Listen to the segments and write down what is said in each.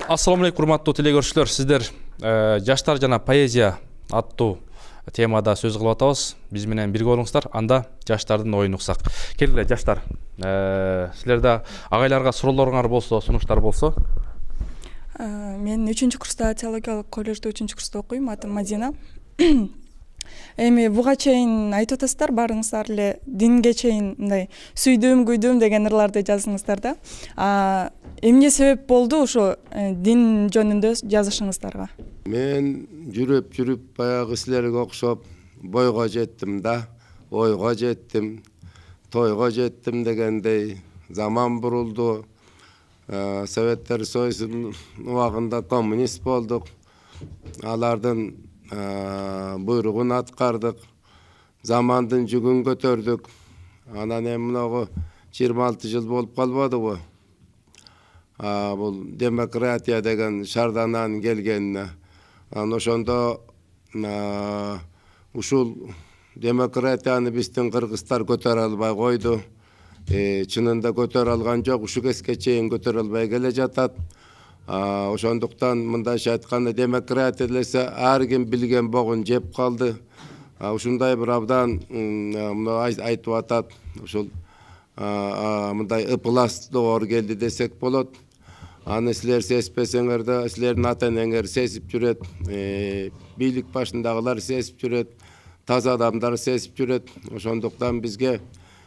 Ассаламу алейкум, урматтуу телекөрүүчүлөр. Сиздер жаштар жана поэзия аттуу темада сөз кылып атабыз. Биз менен бирге болуңуздар. Анда жаштардын оюн уксак. Келгиле жаштар. Силерде агайларга суроолоруңар болсо, сунуштар болсо. Мен 3-курста теологиялык коллежде 3-курста окуйм. Атым Мадина. Эми буга чейин айтып атасыздар, баарыңыздар эле динге чейин мындай сүйдүм, күйдүм деген ырларды жазыңыздар да. Эмне себеп болду ошо дин жөнүндө жазышыңыздарга? Мен жүрүп баягы силерге окшоп бойго жеттим да, ойго жеттим, тойго жеттим дегендей заман бурулду. Советтер Союзунун убагында коммунист болдук. Алардын буйругун аткардык. Замандын жүгүн көтөрдүк. Анан эми мынагы 26 жыл болуп калбадыбы? Бул демократия деген шардананын келгенине. Ошондо ушул демократияны биздин кыргыздар көтөрө албай койду. Чынында көтөрө алган жок, ушу кезге чейин көтөрө албай келе жатат. Ошондуктан мындайча айтканда демократия делесе ар ким билген богун жеп калды. Ушундай бир абдан айтып атат. Ушул мындай ыплас доор келди десек болот. Аны силер сезбесеңер да, силердин ата энеңер сезип жүрөт. Бийлик башындагылар сезип жүрөт. Таза адамдар сезип жүрөт. Ошондуктан бизге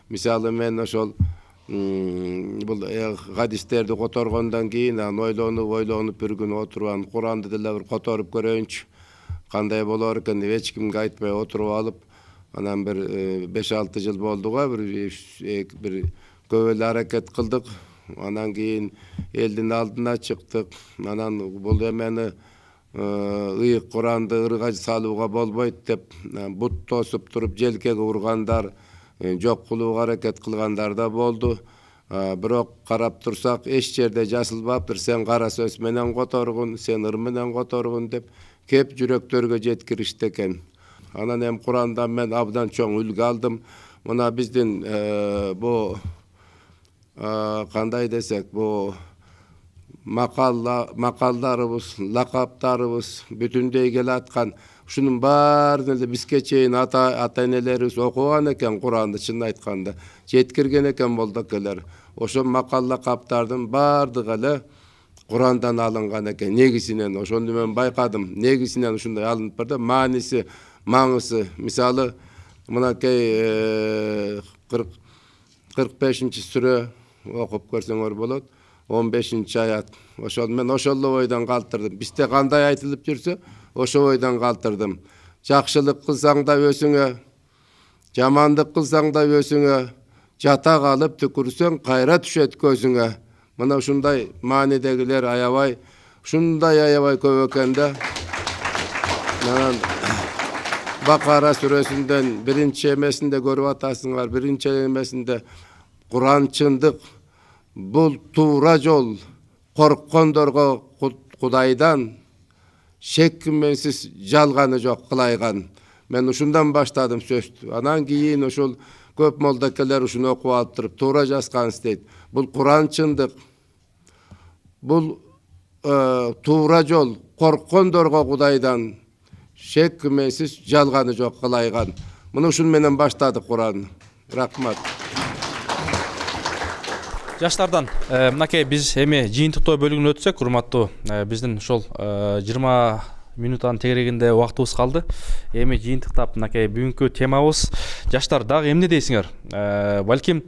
мисалы мен ошол бул хадистерди которгондон кийин ойлонуп бир күн отуруп Куранды деле бир которуп көрөйүнчү. Кандай болор экен деп эч кимге айтпай отуруп алып, анан бир 5-6 жыл болду го, бир көп эле аракет кылдык. Анан кийин элдин алдына чыктык. Анан бул эмени ыйык Куранды ырга салууга болбойт деп бут тосуп туруп желкеге ургандар, жок кылууга аракет кылгандар да болду. Бирок карап турсак эч жерде жазылбаптыр. Сен кара сөз менен которгун, сен ыр менен которгун деп кеп жүрөктөргө жеткиришти экен. Анан эми Курандан мен абдан чоң үлгү алдым. Мына биздин бу кандай десек, бу макалдарыбыз, лакаптарыбыз бүтүндөй келе аткан. Ушунун баарын эле бизге чейин ата энелерибиз окуган экен Куранды, чын айтканда жеткирген экен болдокелер. Ошо макал лакаптардын баардыгы эле Курандан алынган экен. Негизинен ошону мен байкадым. Негизинен ушундай алынып бар да, мааниси, маңызы. Мисалы, мынакей 45-сүрө окуп көрсөңөр болот. 15-аят. Ошол мен ошол ойдон калтырдым. Бизде кандай айтылып жүрсө, ошо ойдон калтырдым. Жакшылык кылсаң да өзүңө, жамандык кылсаң да өзүңө, жата калып түкүрсөң кайра түшөт көзүңө. Мына ушундай маанидегилер аябай, ушундай аябай көп экен да. Бакара сүрөсүндөн биринчи эмесинде көрүп атасыңар, биринчи эмесинде Куран чындык, бул туура жол, корккондорго Кудайдан, шек күмөнсүз жалганы жок кылайган. Мен ушундан баштадым сөздү. Анан кийин ушул көп молдокелер ушуну окуп алып туруп туура жазган дейт. Бул Куран чындык, бул туура жол, корккондорго Кудайдан, шек күмөнсүз жалганы жок кылайган. Муну ушун менен баштадык Куран. Рахмат. Жаштардан мынакей биз эми жыйынтыктоо бөлүгүнө өтсөк, урматтуу, биздин ошол 20 минуттан тегерегинде убактыбыз калды. Эми жыйынтыктап мынакей бүгүнкү темабыз жаштар дагы эмне дейсиңер? Балким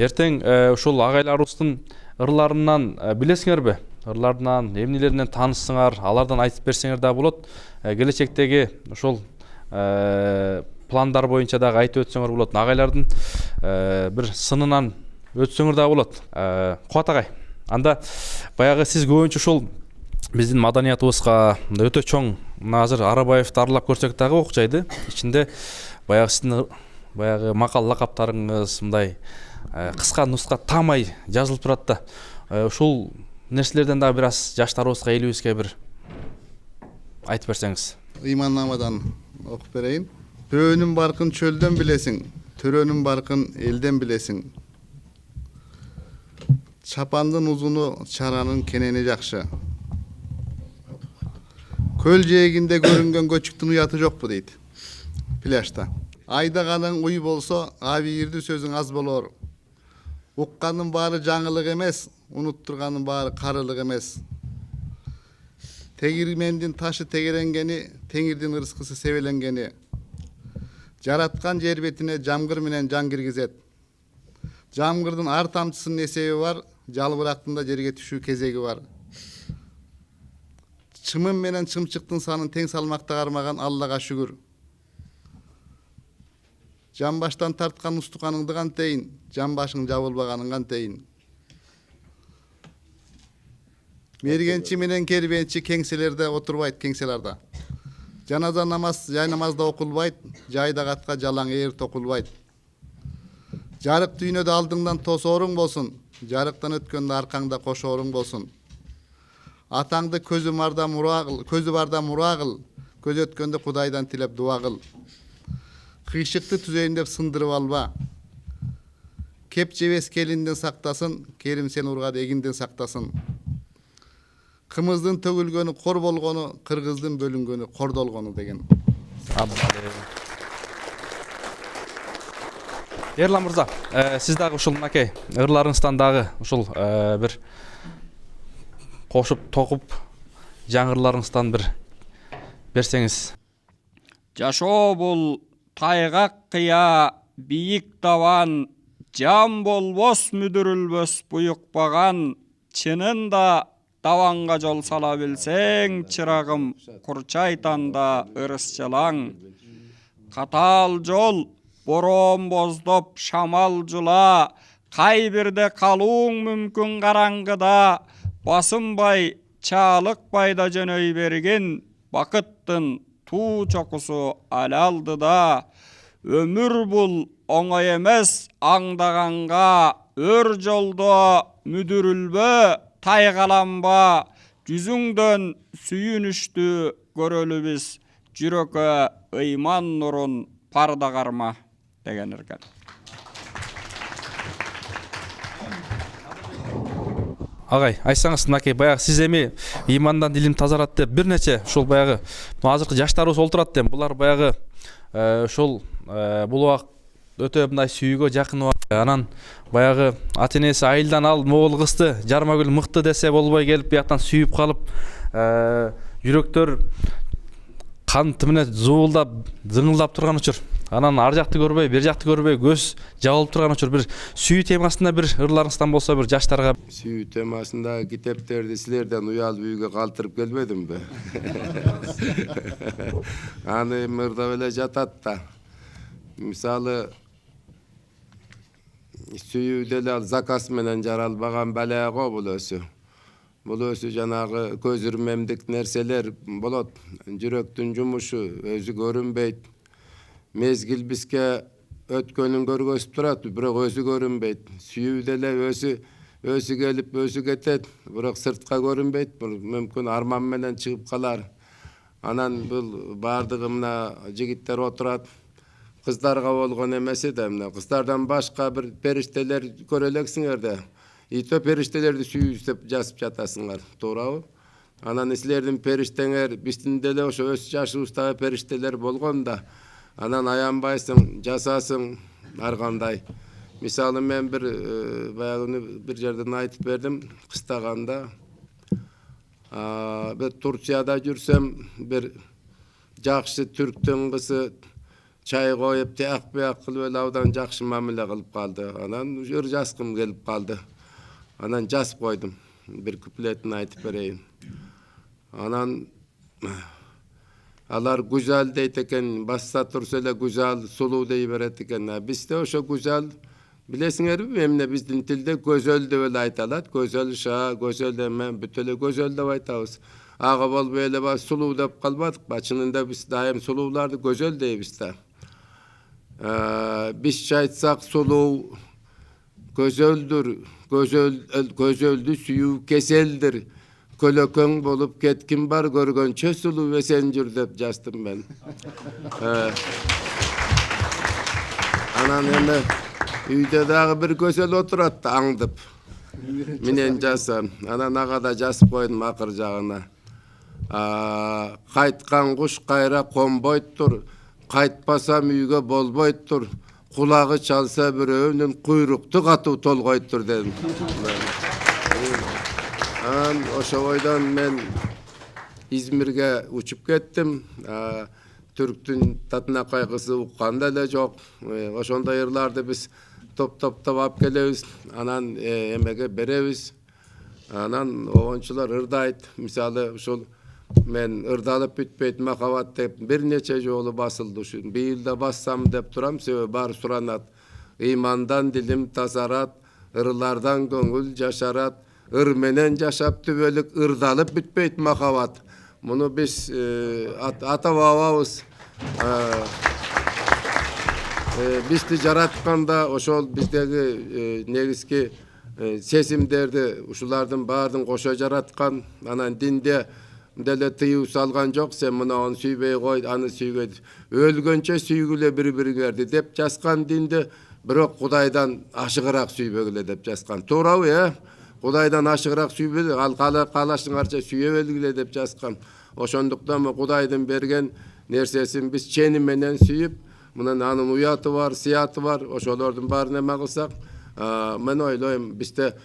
эртең ушул агайларыбыздын ырларынан билесиңерби? Ырларынан, эмнелеринен таанышсыңар, алардан айтып берсеңер да болот. Келечектеги ошол пландар боюнча дагы айтып өтсөңөр болот. Агайлардын бир сынынан өтсөңөр да болот. Кубат агай, анда баягы сиз көбүнчө ушул биздин маданиятыбызга өтө чоң, азыр Арабаевди аралап көрсөк дагы окшойду. Ичинде баягы сиздин баягы макал лакаптарыңыз мындай кыска нуска таамай жазылып турат да. Ушул нерселерден дагы бир аз жаштарыбызга, элибизге бир айтып берсеңиз. Ыйманнамадан окуп берейин. Бөөнүн баркын чөлдөн билесиң, төрөнүн баркын элден билесиң. Çapandın uzunu çaranın keneni jakşı. Көл жээгинде көрүнгөн көчүктүн уяты жокпу дейт пляжда. Айдаганың уй болсо, абийирди сөзүң аз болор. Укканын баары жаңылык эмес, унуттурганын баары карылык эмес. Тегирмендин ташы тегеренгени, теңирдин ырыскысы себеленгени. Жараткан жер бетине жамгыр менен жан киргизет. Жамгырдын ар тамчысынын эсеби бар, жалбырактын да жерге түшүү кезеги бар. Чымын менен чымчыктын санын тең салмакта кармаган Аллага шүгүр. Жан баштан тарткан устуканыңды кантейин, жан башың жабылбаганын кантейин. Мергенчи менен кербенчи кеңселерде отурбайт кеңселерде. Жаназа намаз жай намазда окулбайт, жайда катка жалаң ээр токулбайт. Жарык дүйнөдө алдыңдан тосооруң болсун, жарыктан өткөндө аркаңда кошооруң болсун. Атаңды көзү барда мураа кыл, көз өткөндө Кудайдан тилеп дуа кыл. Кыйшыкты түзөйүн деп сындырып алба. Кеп жебес келинден сактасын, керим сен ургат эгинден сактасын. Кымыздын төгүлгөнү кор болгону, кыргыздын бөлүнгөнү кордолгону деген. Ерлан мырза, сиз дагы ушул мынакей ырларыңыздан дагы ушул бир кошуп токуп жаңырларыңыздан бир берсеңиз. Жашоо бул тайгак кыя, бийик табан, жан болбос мүдүрүлбөс буюкпаган, чынында табанга жол сала билсең, чырагым курчайтанда ырыс жалаң. Катаал жол, бороон боздоп шамал жула, кай бирде калууң мүмкүн караңгыда, басынбай, чаалыкпай да жөнөй бергин, бакыттын туу чокусу алалдыда. Өмүр бул оңой эмес аңдаганга, өр жолдо мүдүрүлбө, тайгаланба, жүзүңдөн сүйүнүштү көрөлү биз, жүрөккө ыйман нурун парда карма деген экен. Агай, айтсаңыз, мынакей баягы сиз эми ыймандан дилим тазарат деп бир нече ушул баягы азыркы жаштарыбыз олтурат деп, булар баягы ушул бул убак өтө мындай сүйүүгө жакын убак. Анан баягы ата энеси айылдан ал могул кызды Жармагүл мыкты десе болбой келип бияктан сүйүп калып, жүрөктөр кан тимине зуулдап, зыңылдап турган учур. Анан ар жакты көрбөй, бер жакты көрбөй, көз жабылып турган учур. Бир сүйүү темасында бир ырларыңыздан болсо бир жаштарга. Сүйүү темасында китептерди силерден уялып үйгө калтырып келбедимби? Аны мырдап эле жатат да. Мисалы, сүйүү деле ал заказ менен жаралбаган бала го бул өсү. Бул өсү жанагы көз ирмемдик нерселер болот. Жүрөктүн жумушу өзү көрүнбөйт. Мезгил бизге өткөнүн көргөзүп турат, бирок өзү көрүнбөйт. Сүйүү деле өзү келип өзү кетет, бирок сыртка көрүнбөйт. Мүмкүн арман менен чыгып калар. Анан бул бардыгы мына жигиттер отурат. Кыздарга болгон эмеси да, мына кыздардан башка бир периштелер көрө элексиңер да. Ито периштелерди сүйүү деп жазып жатасыңар, туурабы? Анан силердин периштеңер биздин деле ошо өз жашыбыздагы периштелер болгон да. Анан аянбайсың, жасасың ар кандай. Мисалы мен бир жерден айтып бердим, кыстаганда бир Турцияда жүрсөм, бир жакшы түрктүн кызы чай коюп, тияк кылып эле абдан жакшы мамиле кылып калды. Анан ыр жазгым келип калды. Анан жазып койдум, бир куплетин айтып берейин. Анан алар гүзал дейт экен, басса турса эле гүзал, сулуу дей берет экен. Бизде ошо гүзал, билесиңерби, эмне биздин тилде көзөл деп эле айталат. Көзөл ша, көзөл эме, бүт эле көзөл деп айтабыз. Ага болбой эле сулуу деп калбадык ба? Чынында биз дайым сулууларды көзөл дейбиз да. Бизче айтсак сулуу көзөлдүр, көзөлдү сүйүү кеселдир. Көлөкөң болуп кеткин бар, көргөнчө сулуу эсен жүр деп жаздым мен. Анан эми үйдө дагы бир көзөл отурат аңдып. Менен жазсам, анан ага да жазып койдум акыр жагына. Kaytkan kuş kayra konboyttur. Kaytpasam uyga bolboyttur. Kulagı çalsa biröwnün kuyruktu katı tolgoyttur dedim. Oşo boydan men İzmir'e uçup kettim. Türktün tatına kaygısı uqqanda ele jok. Oşonda yıllarda biz top alып kelebiz. Anan emege berebiz. Anan oğunçular ırdayt. Misалы uşul men ırdalıp bütpeyt makavat dep bir neçe jolu basıldı şu. Bir yılda bassam dep turam sebebi bar suranat. İmandan dilim tasarat, ırlardan göngül jaşarat. Irmenen jaşap tübölük ırdalıp bütpeyt makavat. Bunu biz ata babamız biz ticaretkanda oşol bizdeki negizki sesimderdi uşulardan bardın koşa jaratkan anan dinde dele tıyı salgan jok sen muna onu süybey koy anı süygöy ölgönçe süygüle bir-biriңерди dep jaskan dinde birok Kudaydan aşıgırak süybegile dep jaskan toorabı ya Kudaydan aşıgırak süybeli al kalaşыңарча süye belgile dep jaskan oşonduktan Kudaydan bergen nersesin biz çeni menen süyüp Mının anın uyatı var, siyatı var. Oşolordun bari neme kılsak. Men oylayım bizde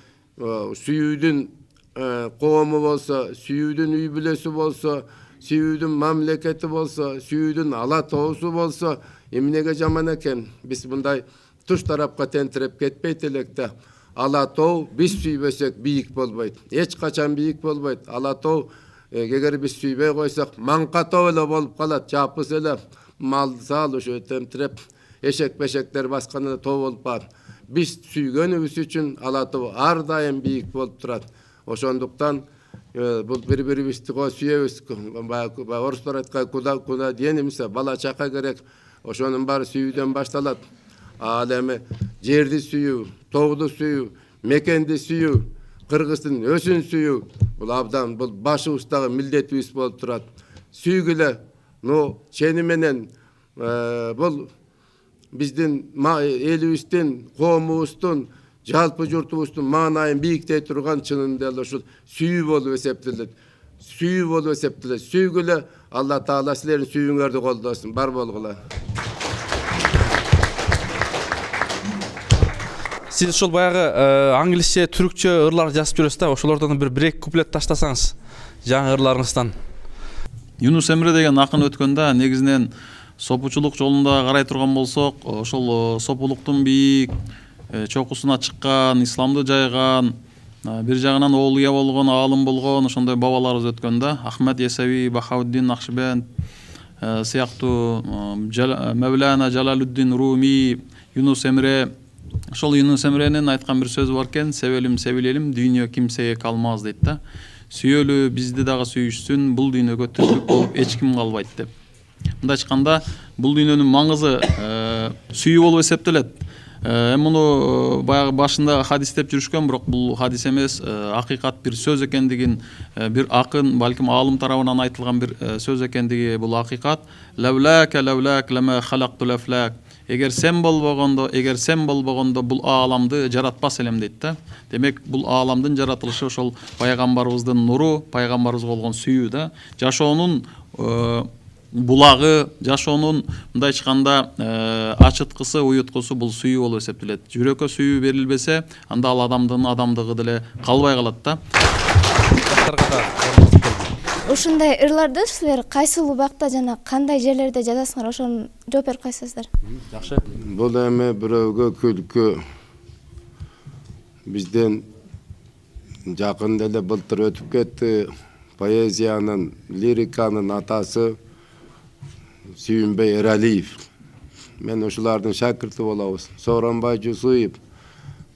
süyüdün kovumu bolsa, süyüdün üybülesi bolsa, süyüdün memleketi bolsa, süyüdün ala toğusu bolsa, eminege jaman eken. Biz bunday tuş tarafka tentirep ketpeyt elekte. Ala toğu biz süybesek biyik bolbayt. Hiç kaçan biyik bolbayt. Ala toğu eger biz süybey koysak manka toğu ele bolup kalat, çapыс ele. Mal sağlı şu temtirep eşek beşekler baskanına tov olup var. Biz süygönübüz üçün alatı ar daim biyik bolup turat. Oşonduktan bu bir-biribizdi ko süyebüz. Oruslar aytkay kuda diyenimse bala çaka gerek. Oşonun bari süyüden baştalat. Alemi жерди süyü, toğdu süyü, mekendi süyü, Kırgız'ın ösün süyü. Bu abdan bu başı ustağı milletibиz bolup turat. Süygüle no çeni menen bol bizdin elibizden, qoomubuzdun, жалпы журтубуздун маанайын бийиктей турган чынында эле ушул сүйүү болуп эсептелет. Сүйүү болуп эсептелет. Сүйгүлө Алла Таала силердин сүйүүңөрдү колдосун. Бар болгула. Siz ошол баягы англисче, түркчө ырлар жазып жүрөсүз да, ошолордон бир-эки куплет таштасаңыз жаңы ырларыңыздан. Юнус Эмре деген акын өткөндө негизинен сопучулук жолунда карай турган болсок, ошол сопулуктун бийик чокусуна чыккан, исламды жайган, бир жагынан оолуя болгон, аалым болгон ошондой бабаларыбыз өткөндө, Ахмед Есеви, Бахауддин Накшбенд сыяктуу, Мевлана Жалалуддин Руми, Юнус Эмре. Ошол Юнус Эмренин айткан бир сөзү бар экен, себелим себилелим, дүйнө кимсеге калмаз дейт да. Сүйөлү бизди дагы сүйүшсүн, бул дүйнөгө түрк болуп эч ким калбайт деп. Мындай айтканда, бул дүйнөнүн маңызы сүйүү болуп эсептелет. Муну баягы башында хадис деп жүрүшкөн, бирок бул хадис эмес, акыйкат бир сөз экендигин, бир акын, балким аалым тарабынан айтылган бир сөз экендиги бул акыйкат. Лавлак лама халактул афлак. Эгер сен болбогондо бул ааламды жаратпас элем дейт да. Демек, бул ааламдын жаратылышы ошол пайгамбарыбыздын нуру, пайгамбарыбыз болгон сүйүү да. Жашоонун булагы, жашоонун мындай айтканда ачыткысы, уюткусу бул сүйүү болуп эсептелет. Жүрөккө сүйүү берилбесе, анда ал адамдын адамдыгы деле калбай калат да. Ушундай ырларды силер кайсы убакта жана кандай жерлерде жазасыңар, ошону жооп берип койсоңуздар. Жакшы. Бул эми бирөөгө күлкү. Бизден жакында эле былтыр өтүп кетти поэзиянын, лириканын атасы Сүйүнбей Эралиев. Мен ушулардын шакирти болобуз. Сооронбай Жусуев,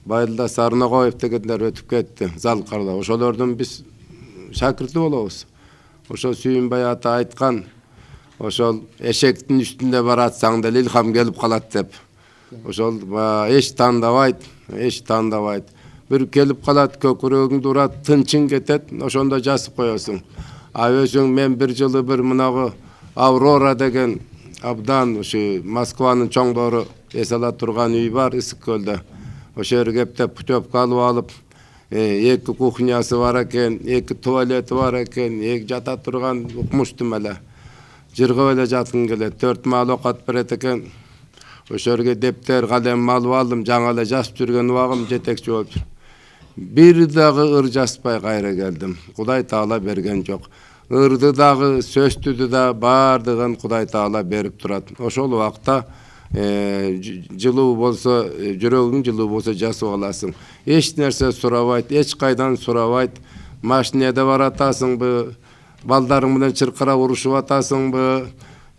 Байылда Сарнагоев дегендер өтүп кетти Залкарда. Ошолордун биз шакирти болобуз. Ошол Сүйүнбай ата айткан, ошол эшектин үстүндө баратсаң деле илхам келип калат деп. Ошол эч тандабайт. Бир келип калат, көкүрөгүңдү урат, тынчың кетет, ошондо жазып коесуң. Өзүң мен бир жылы бир мынагы Аврора деген абдан ушу Москванын чоңдору эс ала турган үй бар Ысык көлдө. Ошо жерге кептеп путевка алып эки кухнясы бар экен, эки туалети бар экен, эки жата турган укмуштум эле. Жыргап эле жаткым келет. 4 маал окат берет экен. Ошол жерге дептер, калем алып алдым, жаңа эле жазып жүргөн убагым жетекчи болуп жүр. Бир дагы ыр жазбай кайра келдим. Кудай Таала берген жок. Ырды дагы, сөздү да бардыгын Кудай Таала берип турат. Ошол убакта жылуу болсо, жүрөгүң жылуу болсо жасап аласың. Эч нерсе сурабайт, эч кайдан сурабайт. Машинеде баратасыңбы, балдарың менен чыркырап урушуп атасыңбы,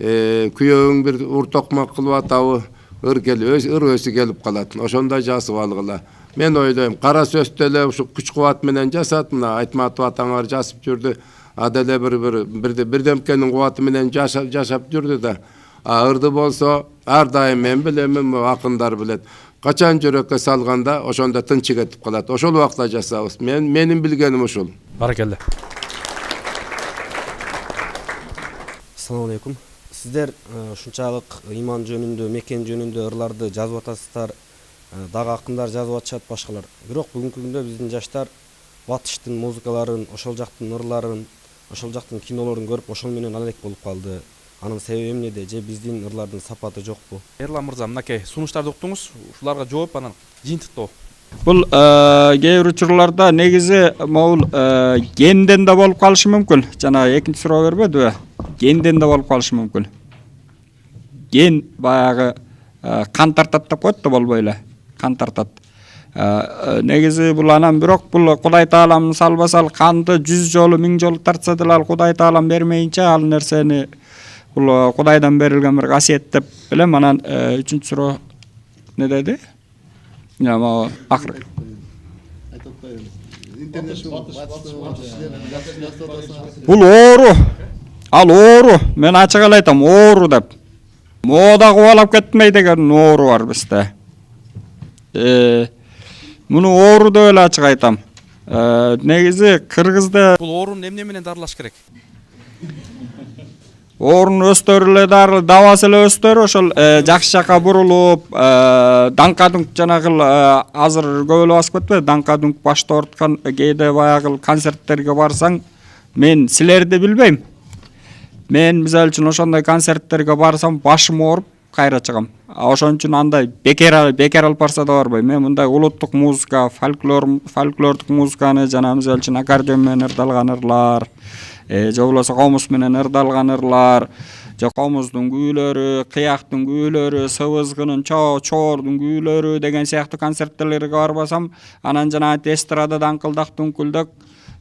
күйөөң бир уртокмак кылып атабы, ыр өзү келип калат. Ошондой жасап алгыла. Мен ойлойм, кара сөздө эле ушу күч кубат менен жасат, мына Айтматов атаңар жасып жүрдү. Аделе бирдемкенин кубаты менен жашап жүрдү да. Ырды болсо, ар дайым мен билем, акындар билет. Качан жүрөккө салганда ошондо тынчы кетип калат. Ошол убакта жасабыз. Менин билгеним ушул. Баракелде. Assalamu alaikum. Сиздер ушунчалык иман жөнүндө, мекен жөнүндө ырларды жазып атасыздар. Дагы акындар жазып атышат башкалар. Бирок бүгүнкү күндө биздин жаштар батыштын музыкаларын, ошол жактын ырларын, ошол жактын кинолорун көрүп, ошол менен алек болуп калды. Анын себеби эмнеде? Же биздин ырлардын сапаты жокпу? Эрлан мырза, мынакей сунуштарды уктуңуз, ушуларга жооп анан жыйынтыктоо. Бул кээ бир учурларда негизи могул генден да болуп калышы мүмкүн. Жана экинчи суроо бербедиби? Генден да болуп калышы мүмкүн. Ген баягы кан тартат деп коет да, болбой эле. Кан тартат. Негизи бул анан бирок бул Кудай Таалам салбасал канды 100 жолу 1000 жолу тартса деле ал Кудай Таалам бермейинче ал нерсени бул Кудайдан берилген бир касиет деп билем. Анан үчүнчү суроо не деди? Яма акыр. Бул оору. Ал оору. Мен ачык эле айтам, оору деп. Мода кубалап кетмей деген оору бар бизде. Муну оору деп эле ачык айтам. Негизи Кыргызда Бул оорун эмне менен дарылаш керек? Оорун өстөрү эле дабасы эле өстөрү, ошол жакшы жака бурулуп, даңкадың жанагы азыр көп эле басып кетпеди, даңкадың башты ооруткан кээде баягы концерттерге барсаң, мен силерди билбейм. Мен мисалы үчүн ошондой концерттерге барсам башым ооруп кайра чыгам. Ошон үчүн андай бекер алып барса да барбайм. Мен мындай улуттук музыка, фольклордук музыканы жана мисалы үчүн аккордеон менен ырдалган ырлар, же болбосо комуз менен ырдалган ырлар, же комуздун күүлөрү, кыяктын күүлөрү, сыбызгынын чоордун күүлөрү деген сыяктуу концерттерге барбасам, анан жана эстрада даңкылдак дүңкүлдөк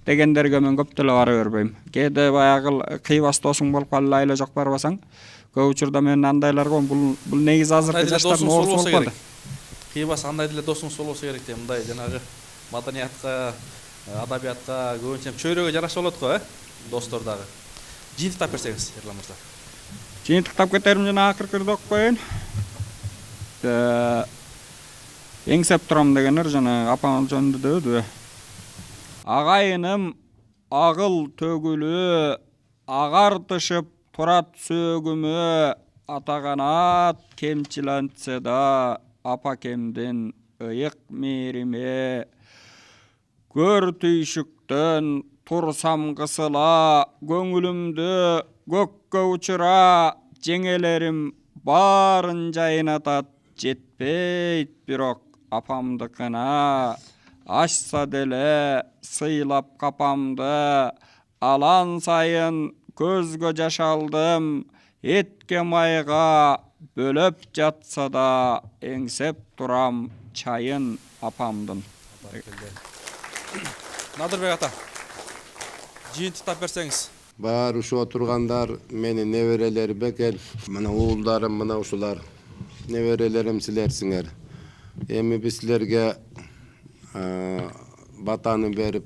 дегендерге мен көп деле бара бербейм. Кээде баягы кыйбас досуң болуп калып айла жок барбасаң, көп учурда мен андайларга бул негизи азыркы жаштардын оорусу болуп калды. Кыйбас андай деле досуңуз болсо керек деп, мындай жанагы маданиятка, адабиятка көбүнчө чөйрөгө жараша болот го, достор дагы. Жыйынтыктап берсеңиз, Эрлан мырза. Жыйынтыктап кетерим жана акыркырды окуп коеюн. Эңсеп турам деген ыр жана апам жөнүндө дебедиби? Агайыным агыл төгүлү, агартышып турат сөөгүмө, атаганат кемчилентсе да, апакемдин ыйык мээриме. Көр түйшүктөн турсам кысыла, көңүлүмдү көккө учура, жеңелерим барын жайнатат, жетпейт бирок апамдыкына. Ашса деле сыйлап капамды, алан сайын көзгө жаш алдым, этке майга бөлөп жатса да, эңсеп турам чайын апамдын. Надырбек ата, жыйынтыктап берсеңиз. Бар ушу отургандар менин неберелери бекер, мына уулдарым, мына ушулар неберелерим силерсиңер. Эми биз силерге батаны берип,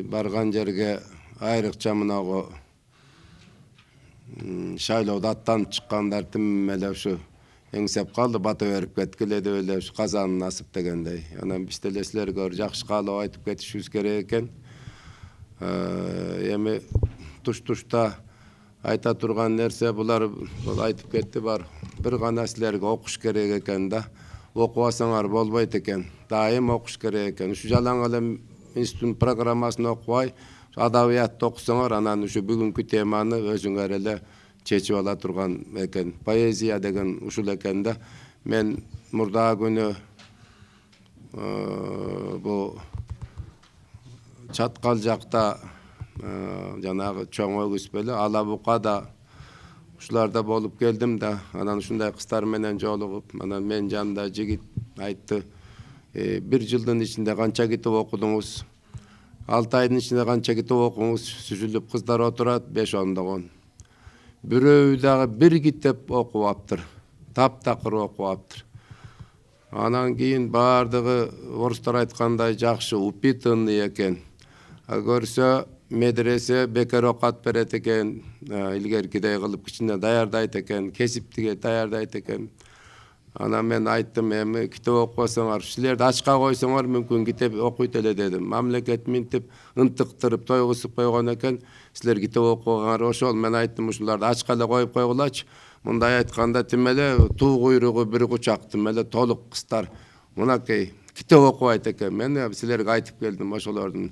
барган жерге айрыкча мынагы шайлоодо аттанып чыккандар тим эле ушу эңсеп калды, бата берип кеткиле деп эле ушу казан насып дегендей. Анан биз деле силерге жакшы каалап айтып кетишибиз керек экен. Эми туш-тушта айта турган нерсе булар айтып кетти бар. Бир гана силерге окуш керек экен да. окубасаңар болбойт экен. Дайым окуш керек экен. Ушу жалаң эле институт программасын окубай, адабиятты окусаңар, анан ушу бүгүнкү теманы өзүңөр эле чечип ала турган экен. Поэзия деген ушул экен да. Мен мурдагы күнү бу Чаткал жакта жанагы чоң өгүз беле Ала Букада ушуларда болуп келдим да, анан ушундай кыздар менен жолугуп, анан мен жанымда жигит айтты: бир жылдын ичинде канча китеп окудуңуз? 6 айдын ичинде канча китеп окуңуз? Сүзүлүп кыздар отурат 5-10. Бирөө дагы бир китеп окубаптыр. Таптакыр окубаптыр. Анан кийин бардыгы орустар айткандай жакшы упитанный экен. Көрсө медресе бекер окат берет экен, илгеркидей кылып кичине даярдайт экен, кесиптиге даярдайт экен. Анан мен айттым: эми китеп окубасаңар, силерди ачка койсоңор мүмкүн китеп окуйт эле дедим. Мамлекет минтип ынтыктырып тойгузуп койгон экен, силер китеп окугаңар ошол. Мен айттым: ушуларды ачка эле коюп койгулачы. Мындай айтканда тим эле туу куйругу бир кучак, тим эле толук кыздар мынакей китеп окубайт экен. Мен силерге айтып келдим ошолордун.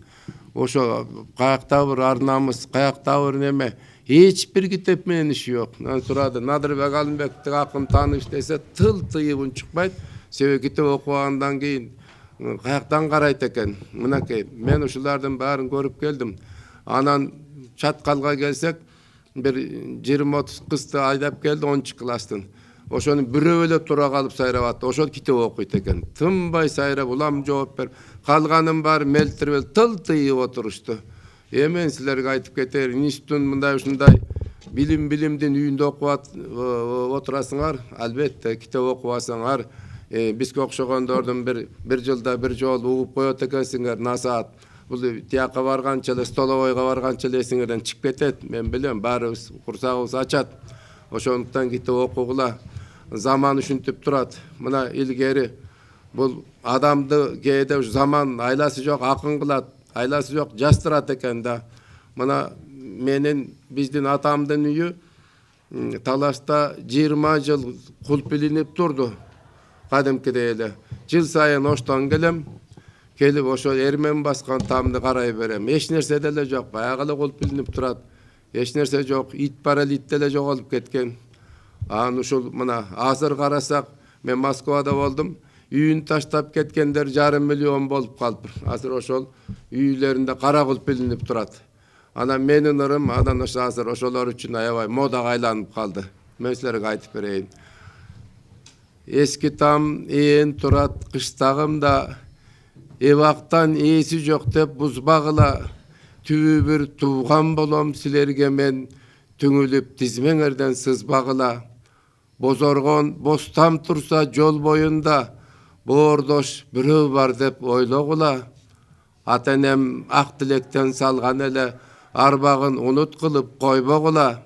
Ошо каякта бир арнамыз, каякта бир неме, эч бир китеп менен иши жок. Анан сурады: Надырбек Алымбектик акын тааныш десе, тыл тыйыбын чыкпайт. Себеби китеп окугандан кийин каяктан карайт экен. Мынакей мен ушулардын баарын көрүп келдим. Анан Чаткалга келсек, бир 20-30 кызды айдап келди 10 класстын. Ошону бирөө эле тура калып сайрап, ошол китеп окуйт экен. Тынбай сайрап, улам жооп берип, калганын баары мелтирип, тыл тыйып отурушту. Мен силерге айтып кетер, институттун мындай ушундай билимдин үйүндө окуп отурасыңар, албетте китеп окубасаңар, бизге окшогондордун бир жылда бир жолу угуп коет экенсиңер, насаат. Бул тияка барганча эле, столовойго барганча эле эсиңерден чыгып кетет. Мен билем, баарыбыз курсагыбыз ачат. Ошондуктан китеп окугула. Заман ушинтип турат. Мына илгери бул адамды кээде заман айласы жок акын кылат, айласы жок жастырат экен да. Мына менин биздин атамдын үйү Талашта 20 жыл кулп илинип турду. Кадимкидей эле. Жыл сайын оштон келем. Келип ошо эрмен баскан тамды карай берем. Эч нерсе деле жок. Баягы эле кулп илинип турат. Эч нерсе жок. Ит бар эле, ит деле жоголуп кеткен. Анан ушул мына азыр карасак, мен Москвада болдум. Үйүн таштап кеткендер 500 миллион болуп калыптыр. Азыр ошол үйлөрүндө кара кулп илинип турат. Анан менин ырым анан азыр ошолор үчүн аябай модага айланып калды. Мен силерге айтып берейин. Эски там ээн турат кыштагымда, эбактан ээси жок деп бузбагыла. Түбү бир тууган болом силерге мен, түңүлүп тизмеңерден сызбагыла. Бозоргон бостам турса жол боюнда, боордош бирөө бар деп ойлогула. Ата энем ак тилектен салган эле, арбагын унут кылып койбогула.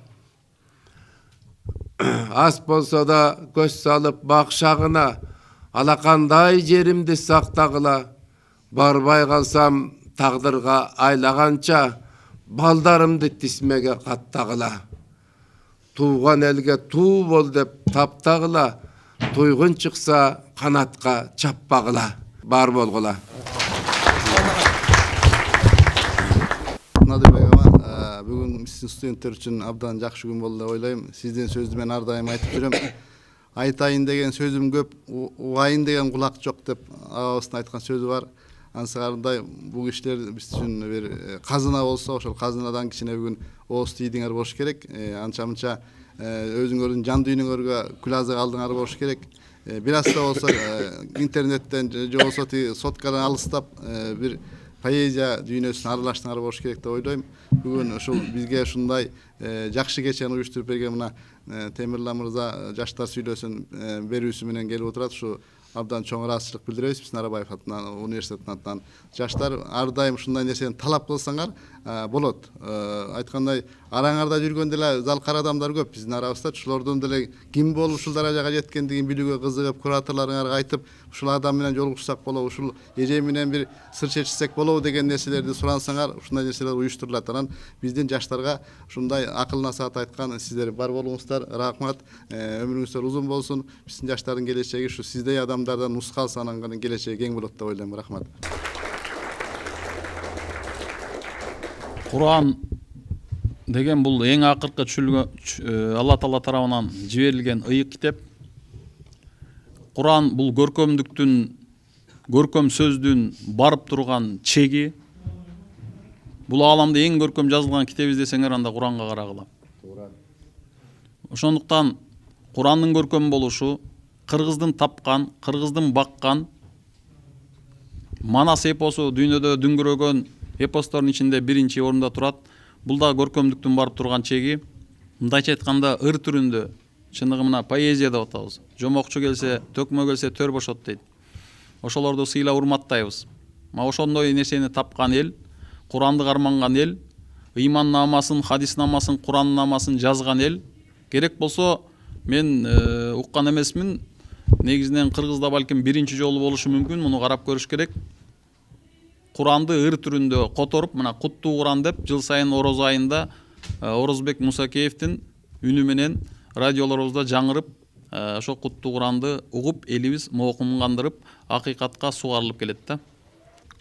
Ас болсо да көз салып бакшагына, алакандай жеримди сактагыла. Барбай калсам тагдырга айлаганча, балдарымды тисмеге каттагыла. Тууган элге туу бол деп таптагыла, туйгун чыкса канатка чаппагыла. Бар болгула. Надырбек ага, бүгүн биздин студенттер үчүн абдан жакшы күн болду деп ойлойм. Сиздин сөздү мен ар дайым айтып жүрөм. Айтайын деген сөзүм көп, угайын деген кулак жок деп абабыздын айткан сөзү бар. Ансыгандай бул кишилер биз үчүн бир казына болсо, ошол казынадан кичине бүгүн ооз тийдиңер болуш керек. Анча-мынча өзүңөрдүн жан дүйнөңөргө күлазы алдыңар болуш керек. Бир аз да болсо интернеттен же болсо соткадан алыстап бир поэзия дүйнөсүнө аралаштыңар болуш керек деп ойлойм. Бүгүн ушул бизге ушундай жакшы кечени уюштуруп берген мына Темирлан мырза жаштар сүйлөсүн берүүсү менен келип отурат. Ушу абдан чоң ыраазычылык билдиребиз биз Нарабаев атынан университеттин атынан. Жаштар ар дайым ушундай нерсени талап кылсаңар, болот. Айткандай араңарда жүргөн деле залкар адамдар көп биздин арабызда. Ушулордун деле ким болуп ушул даражага жеткендигин билүүгө кызыгып, кураторлоруңарга айтып, ушул адам менен жолугушсак болобу, ушул эже менен бир сыр чечсек болобу деген нерселерди сурансаңар, ушундай нерселер уюштурулат. Анан биздин жаштарга ушундай акыл насаат айткан сиздер бар болуңуздар. Рахмат. Өмүрүңүздөр узун болсун. Биздин жаштардын келечеги ушу сиздей адамдардан нуска алса анан келечеги кең болот деп ойлойм. Рахмат. Куран деген бул эң акыркы түшүлгөн Алла Таала тарабынан жиберилген ыйык китеп. Куран бул көркөмдүктүн, көркөм сөздүн барып турган чеги. Бул ааламда эң көркөм жазылган китеп издесеңер анда Куранга карагыла. Ошондуктан Курандын көркөм болушу, кыргыздын тапкан, кыргыздын баккан Манас эпосу дүйнөдө дүңгүрөгөн эпостордун ичинде биринчи орунда турат. Бул да көркөмдүктүн барып турган чеги. Мындайча айтканда ыр түрүндө, чындыгы мына поэзия деп атабыз. Жомокчу келсе, төкмө келсе төр бошот дейт. Ошолорду сыйлап урматтайбыз. Ошондой нерсени тапкан эл, Куранды карманган эл, ыйман намасын, хадис намасын, Куран намасын жазган эл. Керек болсо мен уккан эмесмин. Негизинен кыргызда балким биринчи жолу болушу мүмкүн. Муну карап көрүш керек. Куранды ыр түрүндө которуп, мына Куттуу Куран деп жыл сайын Ороз айында Орозбек Мусакеевдин үнү менен радиолорубузда жаңырып, ошо Куттуу Куранды угуп, элибиз моокумгандырып, акыйкатка сугарылып келет да.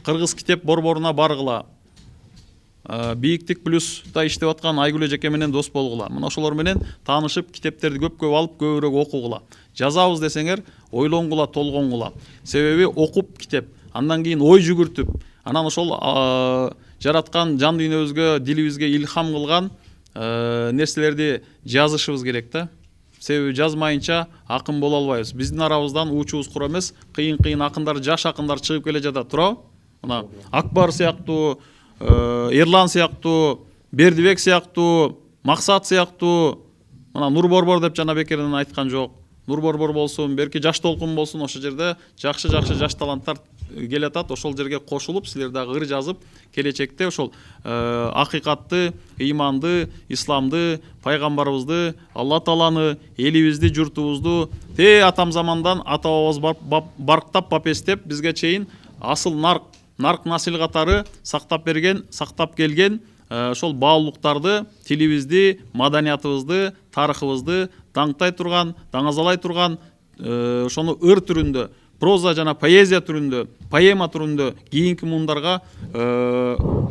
Кыргыз китеп борборуна баргыла. Бийиктик плюста иштеп аткан Айгүл эжеке менен дос болгула. Мына ошолор менен таанышып, китептерди көп алып, көбүрөөк окугула. Жазабыз десеңер, ойлонгула, толгонгула. Себеби окуп китеп, андан кийин ой жүгүртүп, анан ошол жараткан жан дүйнөбүзгө, дилибизге илхам кылган нерселерди жазышыбыз керек да. Себеби жазмайынча акын боло албайбыз. Биздин арабыздан уучубуз кура эмес, кыйын акындар, жаш акындар чыгып келе жатат, туурабы? Мына Акбар сыяктуу, Эрлан сыяктуу, Бердибек сыяктуу, Максат сыяктуу, мына Нур Борбор деп жана бекерден айткан жок. Нур Борбор болсун, берки Жаш Толкун болсун, ошол жерде жакшы жаш таланттар келе атат. Ошол жерге кошулуп, силер дагы ыр жазып, келечекте ошол акыйкатты, ыйманды, исламды, пайгамбарыбызды, Алла Тааланы, элибизди, журтубузду атам замандан ата бабабыз барктап, бапестеп бизге чейин асыл нарк насил катары сактап келген ошол баалуулуктарды, тилибизди, маданиятыбызды, тарыхыбызды даңктай турган, даңазалай турган ошону ыр түрүндө, проза жана поэзия түрүндө, поэма түрүндө кийинки муундарга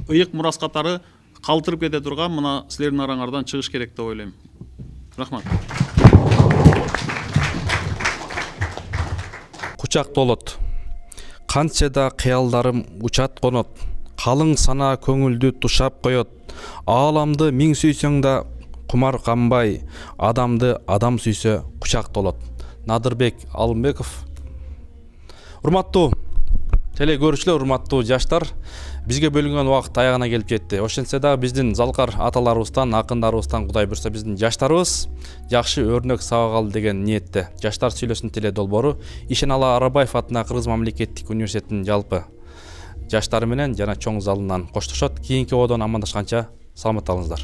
ыйык мурас катары калтырып кете турган мына силердин араңардан чыгыш керек деп ойлойм. Рахмат. Кучак толот. Канчада кыялдарым учат конот. Калың сана көңүлдү тушап коет. Ааламды миң сүйсөң да кумар канбай, адамды адам сүйсө кучак толот. Надырбек Алымбеков. Урматтуу теле көрүүчүлөр, урматтуу жаштар, бизге бөлүнгөн убакыт аягына келип жетти. Ошентсе дагы биздин залкар аталарыбыздан, акындарыбыздан Кудай буйрса биздин жаштарыбыз жакшы өрнөк сабак алды деген ниетте. Жаштар сүйлөсүн теле долбоору Ишенала Арабаев атына Кыргыз мамлекеттик университетинин жалпы жаштары менен жана чоң залынан коштошот. Кийинки одон амандашканча саламат болуңуздар.